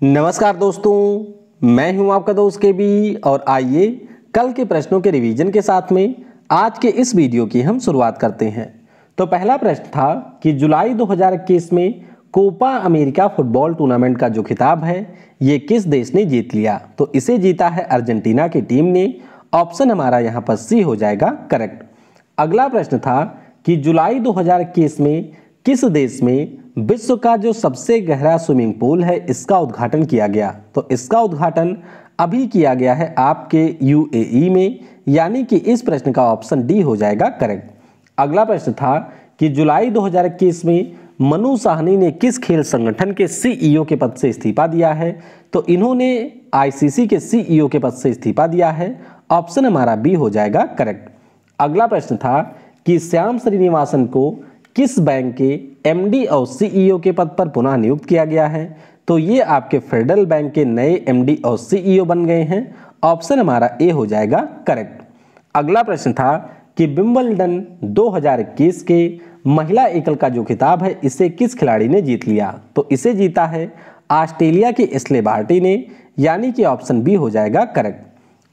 नमस्कार दोस्तों, मैं हूं आपका दोस्त के बी और आइए कल के प्रश्नों के रिवीजन के साथ में आज के इस वीडियो की हम शुरुआत करते हैं। तो पहला प्रश्न था कि जुलाई 2021 में कोपा अमेरिका फुटबॉल टूर्नामेंट का जो खिताब है ये किस देश ने जीत लिया। तो इसे जीता है अर्जेंटीना की टीम ने। ऑप्शन हमारा यहाँ पर सी हो जाएगा करेक्ट। अगला प्रश्न था कि जुलाई 2021 में किस देश में विश्व का जो सबसे गहरा स्विमिंग पूल है इसका उद्घाटन किया गया। तो इसका उद्घाटन अभी किया गया है आपके यूएई में, यानी कि इस प्रश्न का ऑप्शन डी हो जाएगा करेक्ट। अगला प्रश्न था कि जुलाई 2021 में मनु साहनी ने किस खेल संगठन के सीईओ के पद से इस्तीफा दिया है। तो इन्होंने आईसीसी के सीईओ के पद से इस्तीफा दिया है। ऑप्शन हमारा बी हो जाएगा करेक्ट। अगला प्रश्न था कि श्याम श्रीनिवासन को किस बैंक के एमडी और सीईओ के पद पर पुनः नियुक्त किया गया है। तो ये आपके फेडरल बैंक के नए एमडी और सीईओ बन गए हैं। ऑप्शन हमारा ए हो जाएगा करेक्ट। अगला प्रश्न था कि विंबलडन 2021 के महिला एकल का जो खिताब है इसे किस खिलाड़ी ने जीत लिया। तो इसे जीता है ऑस्ट्रेलिया के एशले बार्टी ने, यानी कि ऑप्शन बी हो जाएगा करेक्ट।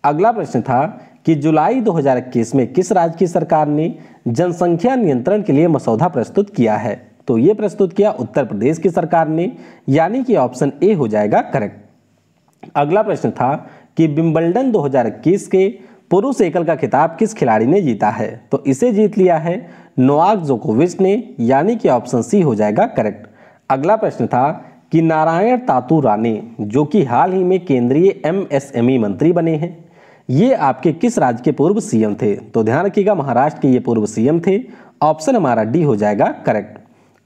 अगला प्रश्न था कि जुलाई 2021 में किस राज्य की सरकार ने जनसंख्या नियंत्रण के लिए मसौदा प्रस्तुत किया है। तो ये प्रस्तुत किया उत्तर प्रदेश की सरकार ने, यानी कि ऑप्शन ए हो जाएगा करेक्ट। अगला प्रश्न था कि विंबलडन 2021 के पुरुष एकल का खिताब किस खिलाड़ी ने जीता है। तो इसे जीत लिया है नोवाक जोकोविच ने, यानी कि ऑप्शन सी हो जाएगा करेक्ट। अगला प्रश्न था कि नारायण तातू राणे जो कि हाल ही में केंद्रीय एमएसएमई मंत्री बने हैं, ये आपके किस राज्य के पूर्व सीएम थे। तो ध्यान रखिएगा महाराष्ट्र के ये पूर्व सीएम थे। ऑप्शन हमारा डी हो जाएगा करेक्ट।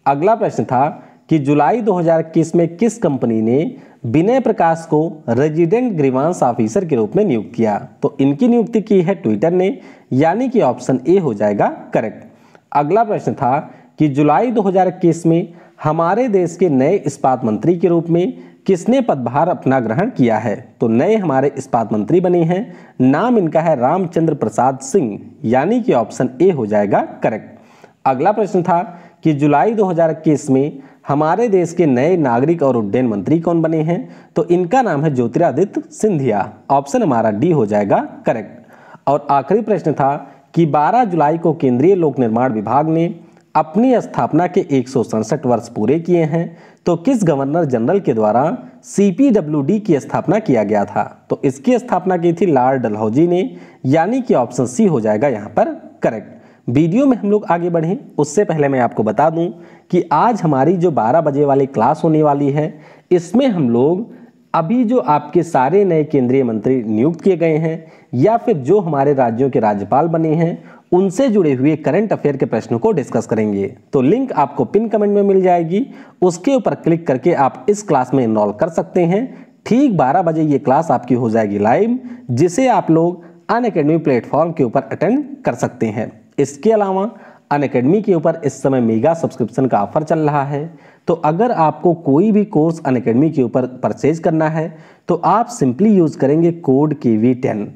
अगला प्रश्न था कि जुलाई 2021 में किस कंपनी ने विनय प्रकाश को रेजिडेंट ग्रीवांस ऑफिसर के रूप में नियुक्त किया। तो इनकी नियुक्ति की है ट्विटर ने, यानी कि ऑप्शन ए हो जाएगा करेक्ट। अगला प्रश्न था कि जुलाई 2021 में हमारे देश के नए इस्पात मंत्री के रूप में किसने पदभार अपना ग्रहण किया है। तो नए हमारे इस्पात मंत्री बने हैं, नाम इनका है रामचंद्र प्रसाद सिंह, यानी कि ऑप्शन ए हो जाएगा करेक्ट। अगला प्रश्न था कि जुलाई 2021 में हमारे देश के नए नागरिक और उड्डयन मंत्री कौन बने हैं। तो इनका नाम है ज्योतिरादित्य सिंधिया। ऑप्शन हमारा डी हो जाएगा करेक्ट। और आखिरी प्रश्न था कि 12 जुलाई को केंद्रीय लोक निर्माण विभाग ने अपनी स्थापना के 167 वर्ष पूरे किए हैं। तो किस गवर्नर जनरल के द्वारा सीपीडब्ल्यूडी की स्थापना किया गया था। तो इसकी स्थापना की थी लॉर्ड डलहौजी ने, यानी कि ऑप्शन सी हो जाएगा यहाँ पर करेक्ट। वीडियो में हम लोग आगे बढ़ें उससे पहले मैं आपको बता दूं कि आज हमारी जो 12 बजे वाली क्लास होने वाली है इसमें हम लोग अभी जो आपके सारे नए केंद्रीय मंत्री नियुक्त किए गए हैं या फिर जो हमारे राज्यों के राज्यपाल बने हैं उनसे जुड़े हुए करंट अफेयर के प्रश्नों को डिस्कस करेंगे। तो लिंक आपको पिन कमेंट में मिल जाएगी, उसके ऊपर क्लिक करके आप इस क्लास में इनरोल कर सकते हैं। ठीक 12 बजे ये क्लास आपकी हो जाएगी लाइव, जिसे आप लोग अनअकैडमी प्लेटफॉर्म के ऊपर अटेंड कर सकते हैं। इसके अलावा अनअकैडमी के ऊपर इस समय मेगा सब्सक्रिप्शन का ऑफर चल रहा है। तो अगर आपको कोई भी कोर्स अनअकैडमी के ऊपर परचेज करना है तो आप सिंपली यूज करेंगे कोड KV10।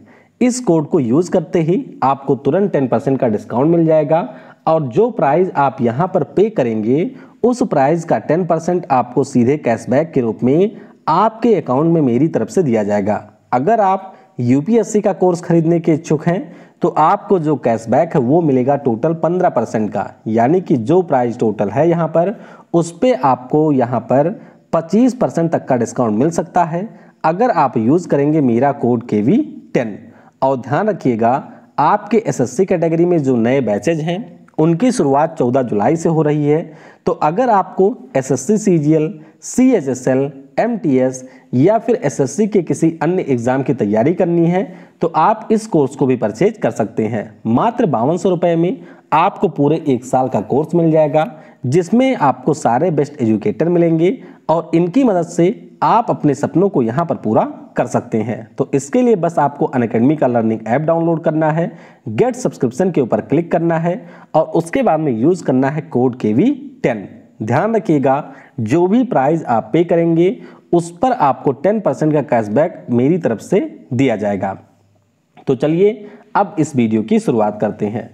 इस कोड को यूज करते ही आपको तुरंत 10% का डिस्काउंट मिल जाएगा और जो प्राइस आप यहां पर पे करेंगे उस प्राइस का 10% आपको सीधे कैशबैक के रूप में आपके अकाउंट में मेरी तरफ से दिया जाएगा। अगर आप यूपीएससी का कोर्स खरीदने के इच्छुक हैं तो आपको जो कैशबैक है वो मिलेगा टोटल 15% का, यानी कि जो प्राइस टोटल है यहाँ पर उस पे आपको यहाँ पर 25% तक का डिस्काउंट मिल सकता है अगर आप यूज करेंगे मेरा कोड KV10। और ध्यान रखिएगा आपके एसएससी कैटेगरी में जो नए बैचेज हैं उनकी शुरुआत 14 जुलाई से हो रही है। तो अगर आपको एसएससी CGL, CHSL, MTS या फिर एसएससी के किसी अन्य एग्जाम की तैयारी करनी है तो आप इस कोर्स को भी परचेज कर सकते हैं। मात्र 5200 रुपये में आपको पूरे 1 साल का कोर्स मिल जाएगा, जिसमें आपको सारे बेस्ट एजुकेटर मिलेंगे और इनकी मदद से आप अपने सपनों को यहाँ पर पूरा कर सकते हैं। तो इसके लिए बस आपको अनअकैडमी का लर्निंग ऐप डाउनलोड करना है, गेट सब्सक्रिप्शन के ऊपर क्लिक करना है और उसके बाद में यूज करना है कोड KV10। ध्यान रखिएगा जो भी प्राइस आप पे करेंगे उस पर आपको 10% का कैशबैक मेरी तरफ से दिया जाएगा। तो चलिए अब इस वीडियो की शुरुआत करते हैं।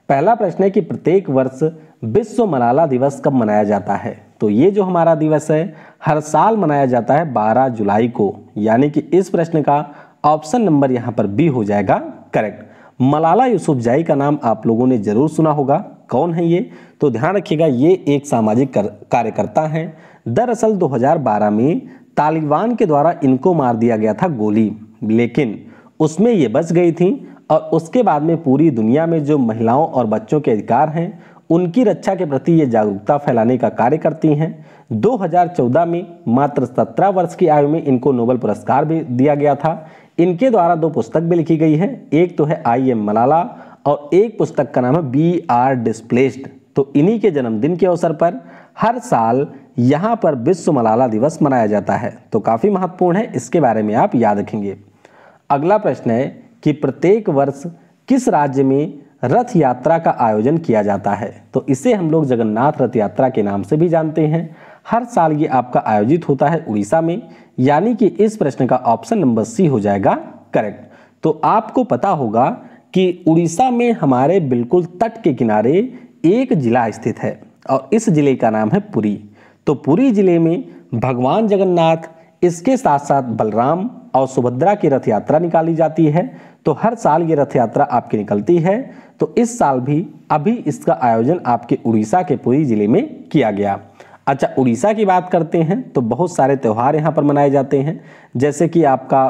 पहला प्रश्न है कि प्रत्येक वर्ष विश्व मलाला दिवस कब मनाया जाता है। तो ये जो हमारा दिवस है हर साल मनाया जाता है 12 जुलाई को, यानी कि इस प्रश्न का ऑप्शन नंबर यहाँ पर बी हो जाएगा करेक्ट। मलाला यूसुफजई का नाम आप लोगों ने जरूर सुना होगा। कौन है ये? तो ध्यान रखिएगा, ये एक सामाजिक कार्यकर्ता हैं। दरअसल 2012 में तालिबान के द्वारा इनको मार दिया गया था गोली, लेकिन उसमें ये बच गई थी और उसके बाद में पूरी दुनिया में जो महिलाओं और बच्चों के अधिकार हैं उनकी रक्षा के प्रति ये जागरूकता फैलाने का कार्य करती हैं। 2014 में मात्र 17 वर्ष की आयु में इनको नोबेल पुरस्कार भी दिया गया था। इनके द्वारा 2 पुस्तक भी लिखी गई है, एक तो है आई एम मलाला और एक पुस्तक का नाम है वी आर डिस्प्लेस्ड। तो इन्हीं के जन्मदिन के अवसर पर हर साल यहाँ पर विश्व मलाला दिवस मनाया जाता है। तो काफ़ी महत्वपूर्ण है, इसके बारे में आप याद रखेंगे। अगला प्रश्न है कि प्रत्येक वर्ष किस राज्य में रथ यात्रा का आयोजन किया जाता है? तो इसे हम लोग जगन्नाथ रथ यात्रा के नाम से भी जानते हैं। हर साल ये आपका आयोजित होता है उड़ीसा में, यानी कि इस प्रश्न का ऑप्शन नंबर सी हो जाएगा करेक्ट। तो आपको पता होगा कि उड़ीसा में हमारे बिल्कुल तट के किनारे एक जिला स्थित है और इस जिले का नाम है पुरी। तो पुरी जिले में भगवान जगन्नाथ, इसके साथ साथ बलराम और सुभद्रा की रथ यात्रा निकाली जाती है। तो हर साल ये रथ यात्रा आपकी निकलती है। तो इस साल भी अभी इसका आयोजन आपके उड़ीसा के पुरी जिले में किया गया। अच्छा, उड़ीसा की बात करते हैं तो बहुत सारे त्यौहार यहाँ पर मनाए जाते हैं, जैसे कि आपका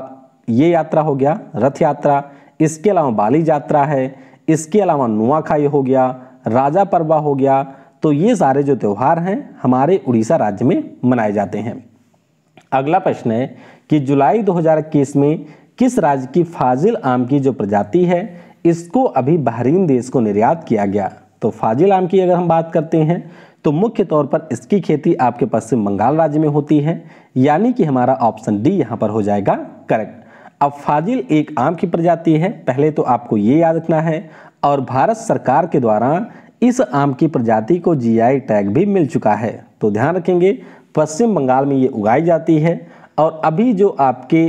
ये यात्रा हो गया रथ यात्रा, इसके अलावा बाली यात्रा है, इसके अलावा नुआखाई हो गया, राजा परवा हो गया। तो ये सारे जो त्यौहार हैं हमारे उड़ीसा राज्य में मनाए जाते हैं। अगला प्रश्न है कि जुलाई 2021 में किस राज्य की फाजिल आम की जो प्रजाति है इसको अभी बहरीन देश को निर्यात किया गया? तो फाजिल आम की अगर हम बात करते हैं तो मुख्य तौर पर इसकी खेती आपके पश्चिम बंगाल राज्य में होती है, यानी कि हमारा ऑप्शन डी यहाँ पर हो जाएगा करेक्ट। अब फाजिल एक आम की प्रजाति है, पहले तो आपको ये याद रखना है, और भारत सरकार के द्वारा इस आम की प्रजाति को जीआई टैग भी मिल चुका है। तो ध्यान रखेंगे, पश्चिम बंगाल में ये उगाई जाती है और अभी जो आपके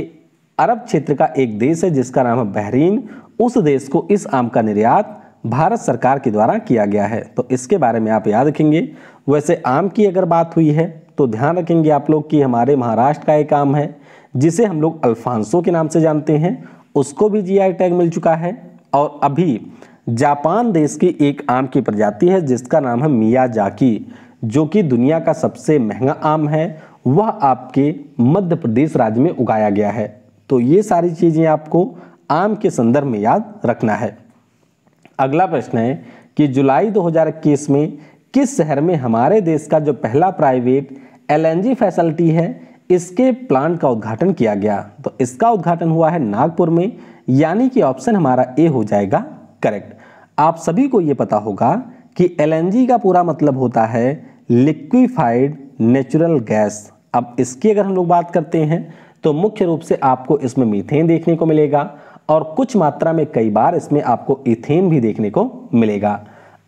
अरब क्षेत्र का एक देश है जिसका नाम है बहरीन, उस देश को इस आम का निर्यात भारत सरकार के द्वारा किया गया है। तो इसके बारे में आप याद रखेंगे। वैसे आम की अगर बात हुई है तो ध्यान रखेंगे आप लोग कि हमारे महाराष्ट्र का एक आम है जिसे हम लोग अल्फांसो के नाम से जानते हैं, उसको भी जीआई टैग मिल चुका है। और अभी जापान देश की एक आम की प्रजाति है जिसका नाम है मियाजाकी, जो कि दुनिया का सबसे महंगा आम है, वह आपके मध्य प्रदेश राज्य में उगाया गया है। तो ये सारी चीज़ें आपको आम के संदर्भ में याद रखना है। अगला प्रश्न है कि जुलाई 2021 में किस शहर में हमारे देश का जो पहला प्राइवेट एलएनजी फैसिलिटी है इसके प्लांट का उद्घाटन किया गया? तो इसका उद्घाटन हुआ है नागपुर में, यानी कि ऑप्शन हमारा ए हो जाएगा करेक्ट। आप सभी को ये पता होगा कि एलएनजी का पूरा मतलब होता है लिक्विफाइड नेचुरल गैस। अब इसकी अगर हम लोग बात करते हैं तो मुख्य रूप से आपको इसमें मीथेन देखने को मिलेगा और कुछ मात्रा में कई बार इसमें आपको इथेन भी देखने को मिलेगा।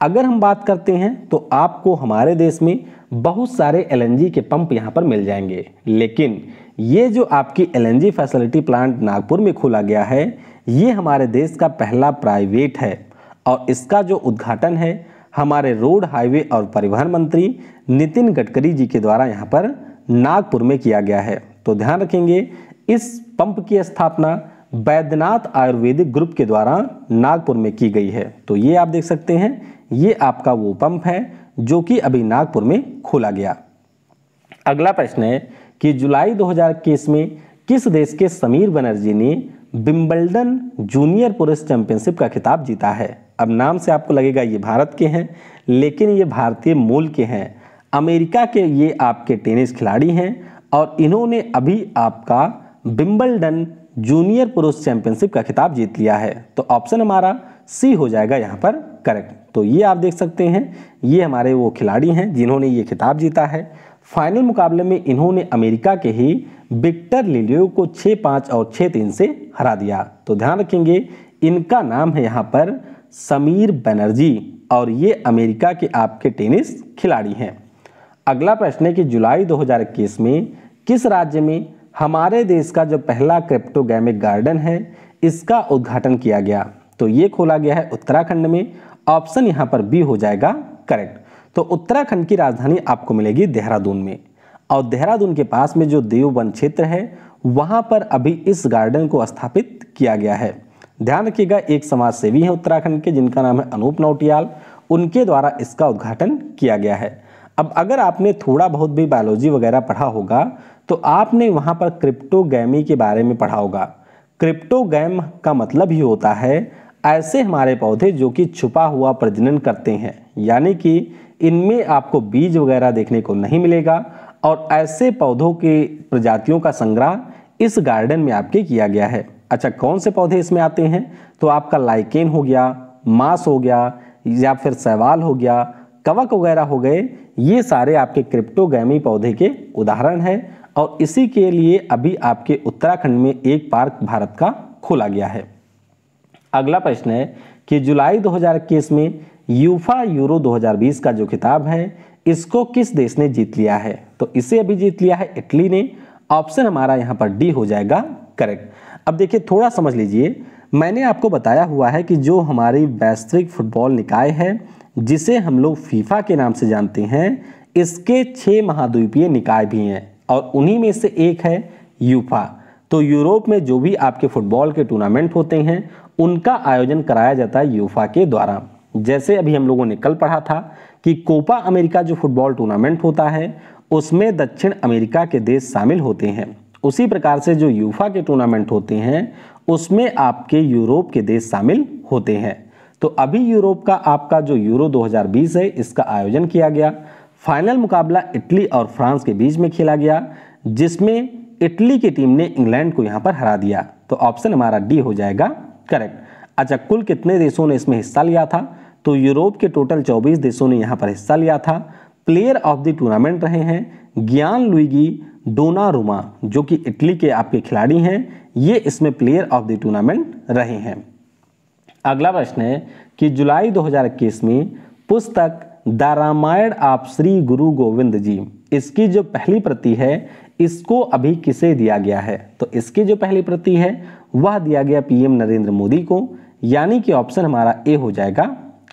अगर हम बात करते हैं तो आपको हमारे देश में बहुत सारे एलएनजी के पंप यहाँ पर मिल जाएंगे, लेकिन ये जो आपकी एलएनजी फैसिलिटी प्लांट नागपुर में खोला गया है ये हमारे देश का पहला प्राइवेट है और इसका जो उद्घाटन है हमारे रोड, हाईवे और परिवहन मंत्री नितिन गडकरी जी के द्वारा यहाँ पर नागपुर में किया गया है। तो ध्यान रखेंगे, इस पंप की स्थापना बैद्यनाथ आयुर्वेदिक ग्रुप के द्वारा नागपुर में की गई है। तो ये आप देख सकते हैं, ये आपका वो पंप है जो कि अभी नागपुर में खोला गया। अगला प्रश्न है कि जुलाई 2021 में किस देश के समीर बनर्जी ने विंबलडन जूनियर पुरुष चैंपियनशिप का खिताब जीता है? अब नाम से आपको लगेगा ये भारत के हैं, लेकिन ये भारतीय मूल के हैं। अमेरिका के ये आपके टेनिस खिलाड़ी हैं और इन्होंने अभी आपका विंबलडन जूनियर पुरुष चैंपियनशिप का खिताब जीत लिया है। तो ऑप्शन हमारा सी हो जाएगा यहाँ पर करेक्ट। तो ये आप देख सकते हैं, ये हमारे वो खिलाड़ी हैं जिन्होंने ये खिताब जीता है। फाइनल मुकाबले में इन्होंने अमेरिका के ही विक्टर लिलियो को 6-5 और 6-3 से हरा दिया। तो ध्यान रखेंगे, इनका नाम है यहाँ पर समीर बनर्जी और ये अमेरिका के आपके टेनिस खिलाड़ी हैं। अगला प्रश्न है कि जुलाई 2021 में किस राज्य में हमारे देश का जो पहला क्रिप्टोगैमिक गार्डन है इसका उद्घाटन किया गया? तो ये खोला गया है उत्तराखंड में, ऑप्शन यहाँ पर बी हो जाएगा करेक्ट। तो उत्तराखंड की राजधानी आपको मिलेगी देहरादून में, और देहरादून के पास में जो देव वन क्षेत्र है वहां पर अभी इस गार्डन को स्थापित किया गया है। ध्यान रखिएगा, एक समाज सेवी है उत्तराखंड के जिनका नाम है अनूप नौटियाल, उनके द्वारा इसका उद्घाटन किया गया है। अब अगर आपने थोड़ा बहुत भी बायोलॉजी वगैरह पढ़ा होगा तो आपने वहां पर क्रिप्टोगैमी के बारे में पढ़ा होगा। क्रिप्टोगैम का मतलब ही होता है ऐसे हमारे पौधे जो कि छुपा हुआ प्रजनन करते हैं, यानी कि इनमें आपको बीज वगैरह देखने को नहीं मिलेगा, और ऐसे पौधों के प्रजातियों का संग्रह इस गार्डन में आपके किया गया है। अच्छा, कौन से पौधे इसमें आते हैं? तो आपका लाइकेन हो गया, मास हो गया, या फिर शैवाल हो गया, कवक वगैरह हो गए, ये सारे आपके क्रिप्टोगैमी पौधे के उदाहरण हैं। और इसी के लिए अभी आपके उत्तराखंड में एक पार्क भारत का खोला गया है। अगला प्रश्न है कि जुलाई 2021 में यूफा यूरो 2020 का जो खिताब है इसको किस देश ने जीत लिया है? तो इसे अभी जीत लिया है इटली ने। ऑप्शन हमारा यहाँ पर डी हो जाएगा करेक्ट। अब देखिए, थोड़ा समझ लीजिए, मैंने आपको बताया हुआ है कि जो हमारी वैश्विक फुटबॉल निकाय है जिसे हम लोग फीफा के नाम से जानते हैं, इसके 6 महाद्वीपीय निकाय भी हैं और उन्हीं में से एक है यूफा। तो यूरोप में जो भी आपके फुटबॉल के टूर्नामेंट होते हैं उनका आयोजन कराया जाता है यूफा के द्वारा। जैसे अभी हम लोगों ने कल पढ़ा था कि कोपा अमेरिका जो फुटबॉल टूर्नामेंट होता है उसमें दक्षिण अमेरिका के देश शामिल होते हैं, उसी प्रकार से जो यूफा के टूर्नामेंट होते हैं उसमें आपके यूरोप के देश शामिल होते हैं। तो अभी यूरोप का आपका जो यूरो 2020 है इसका आयोजन किया गया। फाइनल मुकाबला इटली और फ्रांस के बीच में खेला गया, जिसमें इटली की टीम ने इंग्लैंड को यहां पर हरा दिया। तो ऑप्शन हमारा डी हो जाएगा करेक्ट। अच्छा, कुल कितने देशों ने इसमें हिस्सा लिया था? तो यूरोप के टोटल 24 देशों ने यहां पर हिस्सा लिया था। प्लेयर ऑफ द टूर्नामेंट रहे हैं गियान लुइगी डोनारुमा, जो कि इटली के आपके खिलाड़ी हैं, ये इसमें प्लेयर ऑफ द टूर्नामेंट रहे हैं। अगला प्रश्न है कि जुलाई 2021 में पुस्तक द रामायण ऑफ श्री गुरु गोविंद जी, इसकी जो पहली प्रति है इसको अभी किसे दिया गया है? तो इसकी जो पहली प्रति है वह दिया गया पीएम नरेंद्र मोदी को, यानी कि ऑप्शन हमारा ए हो जाएगा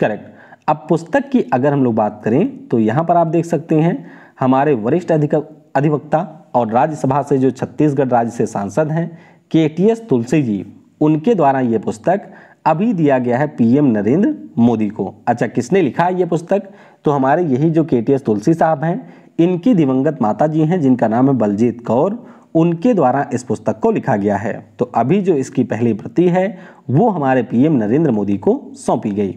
करेक्ट। अब पुस्तक की अगर हम लोग बात करें तो यहाँ पर आप देख सकते हैं हमारे वरिष्ठ अधिवक्ता और राज्यसभा से जो छत्तीसगढ़ राज्य से सांसद हैं केटीएस तुलसी जी, उनके द्वारा ये पुस्तक अभी दिया गया है पीएम नरेंद्र मोदी को। अच्छा, किसने लिखा है ये पुस्तक? तो हमारे यही जो केटीएस तुलसी साहब हैं, इनकी दिवंगत माता जी हैं जिनका नाम है बलजीत कौर, उनके द्वारा इस पुस्तक को लिखा गया है। तो अभी जो इसकी पहली प्रति है वो हमारे पीएम नरेंद्र मोदी को सौंपी गई।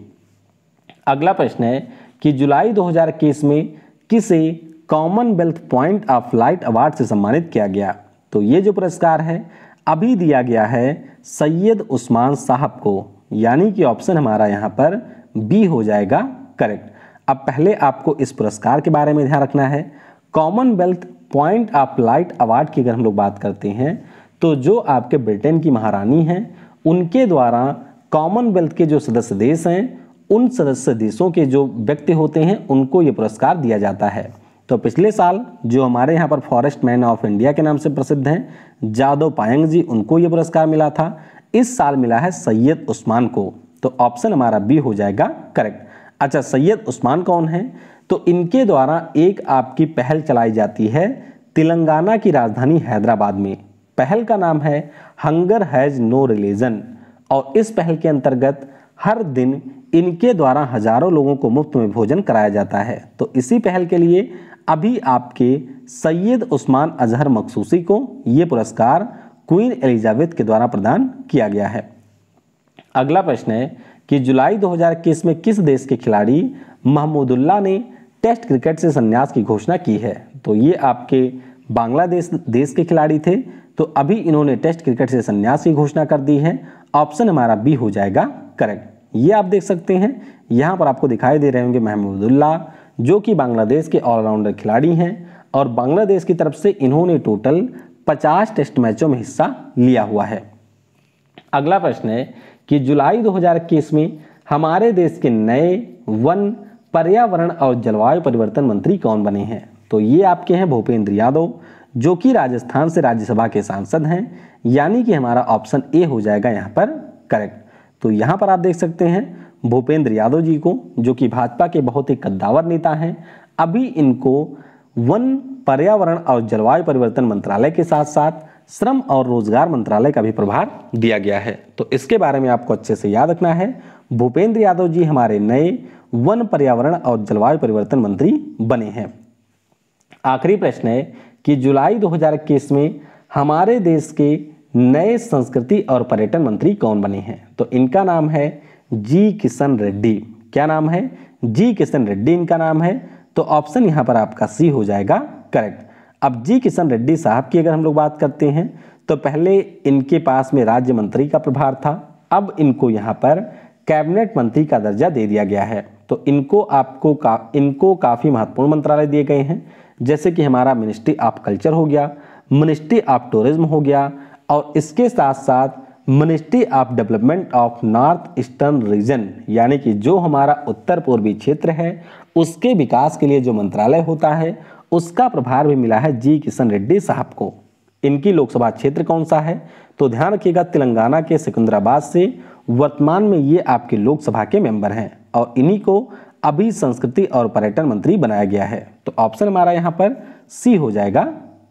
अगला प्रश्न है कि जुलाई 2021 में किसे Commonwealth point of light award से सम्मानित किया गया? तो ये जो पुरस्कार है अभी दिया गया है सैयद उस्मान साहब को, यानी कि ऑप्शन हमारा यहाँ पर बी हो जाएगा करेक्ट। अब पहले आपको इस पुरस्कार के बारे में ध्यान रखना है। Commonwealth point of light award की अगर हम लोग बात करते हैं तो जो आपके ब्रिटेन की महारानी हैं उनके द्वारा कॉमनवेल्थ के जो सदस्य देश हैं उन सदस्य देशों के जो व्यक्ति होते हैं उनको ये पुरस्कार दिया जाता है। तो पिछले साल जो हमारे यहाँ पर फॉरेस्ट मैन ऑफ इंडिया के नाम से प्रसिद्ध हैं जादव पायंग जी, उनको ये पुरस्कार मिला था। इस साल मिला है सैयद उस्मान को। तो ऑप्शन हमारा बी हो जाएगा करेक्ट। अच्छा, सैयद उस्मान कौन है? तो इनके द्वारा एक आपकी पहल चलाई जाती है तेलंगाना की राजधानी हैदराबाद में। पहल का नाम है हंगर हैज नो रिलीजन, और इस पहल के अंतर्गत हर दिन इनके द्वारा हजारों लोगों को मुफ्त में भोजन कराया जाता है। तो इसी पहल के लिए अभी आपके सैयद उस्मान अजहर मखसूसी को ये पुरस्कार क्वीन एलिजाबेथ के द्वारा प्रदान किया गया है। अगला प्रश्न है कि जुलाई 2021 में किस देश के खिलाड़ी महमूदुल्लाह ने टेस्ट क्रिकेट से संन्यास की घोषणा की है? तो ये आपके बांग्लादेश देश के खिलाड़ी थे। तो अभी इन्होंने टेस्ट क्रिकेट से संन्यास की घोषणा कर दी है। ऑप्शन हमारा बी हो जाएगा करेक्ट। ये आप देख सकते हैं यहाँ पर आपको दिखाई दे रहे होंगे महमूदुल्लाह, जो कि बांग्लादेश के ऑलराउंडर खिलाड़ी हैं और बांग्लादेश की तरफ से इन्होंने टोटल 50 टेस्ट मैचों में हिस्सा लिया हुआ है। अगला प्रश्न है कि जुलाई 2021 में हमारे देश के नए वन, पर्यावरण और जलवायु परिवर्तन मंत्री कौन बने हैं? तो ये आपके हैं भूपेंद्र यादव, जो कि राजस्थान से राज्यसभा के सांसद हैं, यानी कि हमारा ऑप्शन ए हो जाएगा यहाँ पर करेक्ट। तो यहाँ पर आप देख सकते हैं भूपेंद्र यादव जी को, जो कि भाजपा के बहुत ही कद्दावर नेता हैं। अभी इनको वन, पर्यावरण और जलवायु परिवर्तन मंत्रालय के साथ साथ श्रम और रोजगार मंत्रालय का भी प्रभार दिया गया है। तो इसके बारे में आपको अच्छे से याद रखना है। भूपेंद्र यादव जी हमारे नए वन, पर्यावरण और जलवायु परिवर्तन मंत्री बने हैं। आखिरी प्रश्न है कि जुलाई 2021 में हमारे देश के नए संस्कृति और पर्यटन मंत्री कौन बने हैं? तो इनका नाम है जी किशन रेड्डी। क्या नाम है? जी किशन रेड्डी इनका नाम है। तो ऑप्शन यहां पर आपका सी हो जाएगा करेक्ट। अब जी किशन रेड्डी साहब की अगर हम लोग बात करते हैं तो पहले इनके पास में राज्य मंत्री का प्रभार था, अब इनको यहां पर कैबिनेट मंत्री का दर्जा दे दिया गया है। तो इनको काफी महत्वपूर्ण मंत्रालय दिए गए हैं, जैसे कि हमारा मिनिस्ट्री ऑफ कल्चर हो गया, मिनिस्ट्री ऑफ टूरिज्म हो गया, और इसके साथ साथ ministry of development of north eastern region, यानी कि जो हमारा उत्तर पूर्वी क्षेत्र है उसके विकास के लिए जो मंत्रालय होता है उसका प्रभार भी मिला है जी किशन रेड्डी साहब को। इनकी लोकसभा क्षेत्र कौन सा है? तो ध्यान रखिएगा, तेलंगाना के सिकंदराबाद से वर्तमान में ये आपके लोकसभा के मेंबर हैं और इन्हीं को अभी संस्कृति और पर्यटन मंत्री बनाया गया है। तो ऑप्शन हमारा यहाँ पर सी हो जाएगा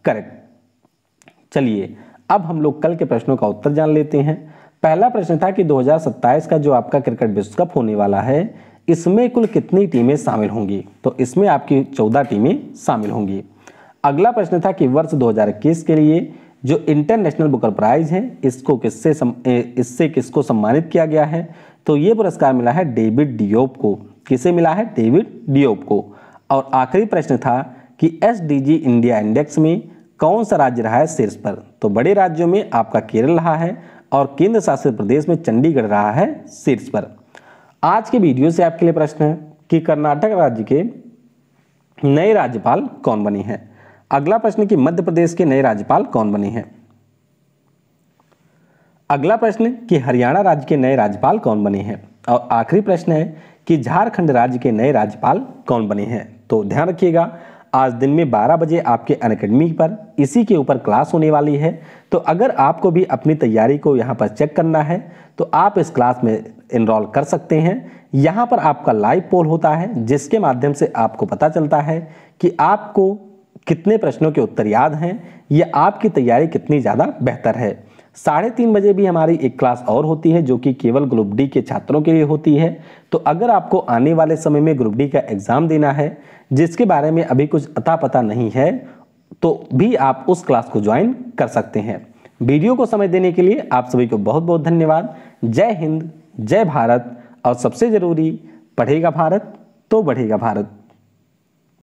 करेक्ट। चलिए अब हम लोग कल के प्रश्नों का उत्तर जान लेते हैं। पहला प्रश्न था कि 2027 का जो आपका क्रिकेट विश्व कप होने वाला है इसमें कुल कितनी टीमें शामिल होंगी? तो इसमें आपकी 14 टीमें शामिल होंगी। अगला प्रश्न था कि वर्ष 2021 के लिए जो इंटरनेशनल बुकर प्राइज है इससे किसको सम्मानित किया गया है? तो ये पुरस्कार मिला है डेविड डियोप को। किसे मिला है? डेविड डियोप को। और आखिरी प्रश्न था कि एसडीजी इंडिया इंडेक्स में कौन सा राज्य रहा है शीर्ष पर? तो बड़े राज्यों में आपका केरल रहा है और केंद्र शासित प्रदेश में चंडीगढ़ रहा है शीर्ष पर। आज के वीडियो से आपके लिए प्रश्न है कि कर्नाटक राज्य के नए राज्यपाल कौन बने हैं? अगला प्रश्न कि मध्य प्रदेश के नए राज्यपाल कौन बने हैं? अगला प्रश्न कि हरियाणा राज्य के नए राज्यपाल कौन बने हैं? और आखिरी प्रश्न है कि झारखंड राज्य के नए राज्यपाल कौन बने हैं? तो ध्यान रखिएगा, आज दिन में 12 बजे आपके अनअकैडमी पर इसी के ऊपर क्लास होने वाली है। तो अगर आपको भी अपनी तैयारी को यहाँ पर चेक करना है तो आप इस क्लास में एनरोल कर सकते हैं। यहाँ पर आपका लाइव पोल होता है जिसके माध्यम से आपको पता चलता है कि आपको कितने प्रश्नों के उत्तर याद हैं या आपकी तैयारी कितनी ज़्यादा बेहतर है। 3:30 बजे भी हमारी एक क्लास और होती है जो कि केवल ग्रुप डी के छात्रों के लिए होती है। तो अगर आपको आने वाले समय में ग्रुप डी का एग्जाम देना है जिसके बारे में अभी कुछ अता पता नहीं है तो भी आप उस क्लास को ज्वाइन कर सकते हैं। वीडियो को समय देने के लिए आप सभी को बहुत बहुत धन्यवाद। जय हिंद, जय भारत, और सबसे जरूरी, पढ़ेगा भारत तो बढ़ेगा भारत।